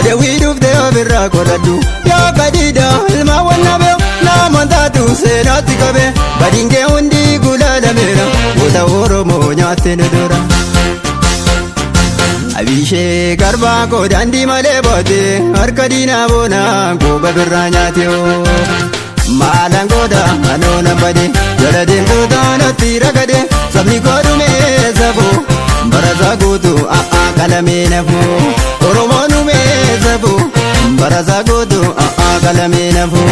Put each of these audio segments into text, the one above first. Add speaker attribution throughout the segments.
Speaker 1: Ade widuf de obirra koradu ya kadida ilma wannabe na mandatu senati kabe badinge undi gulala mera ota oromo nyaate nedora abishe garba ko dandi male bote arkadina bona go babirra nyaateo malangoda anona bade jalade mudana tiragade sabni kodume zabo baraza gutu kalame nafu oromo nume zabo baraza gutu kalame nafu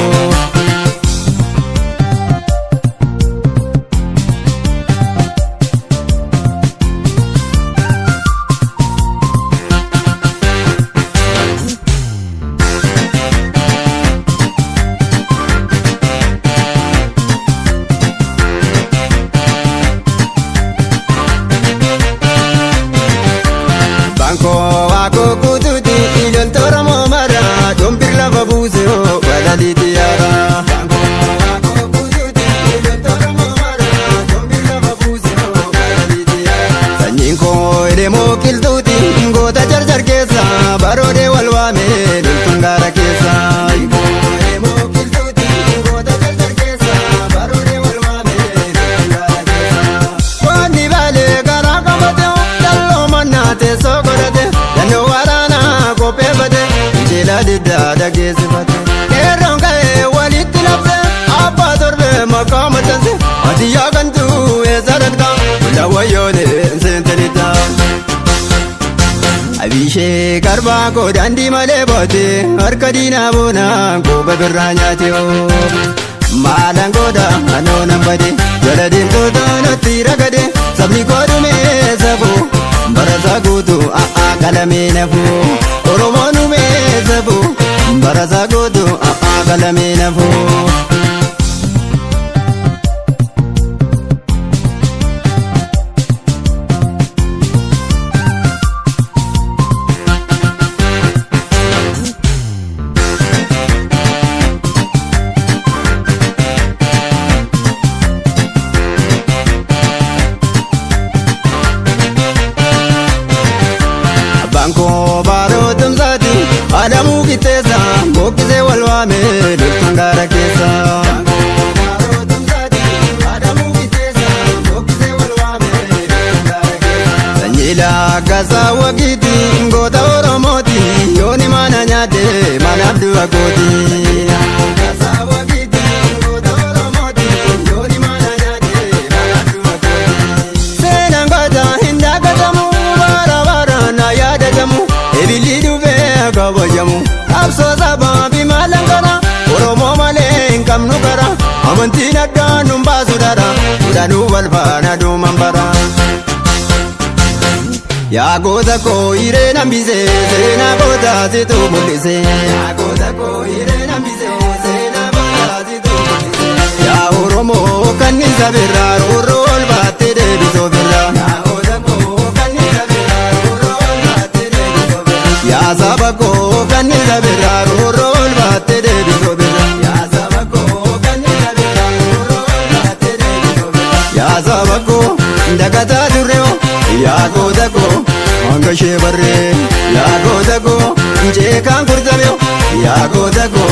Speaker 1: Banko wako kututi ilon toromo mara dombir lava buzeo badali tiara Banko wako kututi ilon toromo mara dombir lava buzeo badali tiara Sanyinko edemo kiltuti ngota jar kesa barode walwame dultungara kesa Inko edemo kiltuti ngota jar kesa barode walwame dultungara kesa Wani vale gara kamateo dallo manate so Dida gesifate eronga waliti lapse abba dorbe maqamatanse adiya gantu ezaratka lawayone sentelita abishe garba ko dandi male bote arkadina bona ko babirra nyaateo malangoda anona bade jaladin to dana tiragade sabni kodume zabo baraza gutu kalame nafu oromo nume zabo baraza gutu kalame nafu Banko baro tumzati adamu kitesa mokize walwame dultungara kesa Banko baro tumzati adamu kitesa mokize walwame dultungara kesa Sanyila gaza wagiti ngota oromoti yoni mana nyate mana abdu agoti Gaza wagiti ngota oromoti yoni mana nyate mana abdu agoti Sena ngota hinda gatamu Ebili duve kabajamu abso zaba bimalangara oromo male inkam nugara amantina danum basudara danu walfana du mambara ya goza ko ire nambize sena goza situ mulise ya goza ko ire nambize sena goza situ mulise ya oromo kanisa birra rol batte de bisobirra ya goza ko kanisa birra rol batte de Ya sabako kanisa birra rol batte de bisobirra Ya sabako kanisa birra rol batte de bisobirra Ya sabako ndakata durreo ya godako angashe barre ya godako nje kan kurtameo ya godako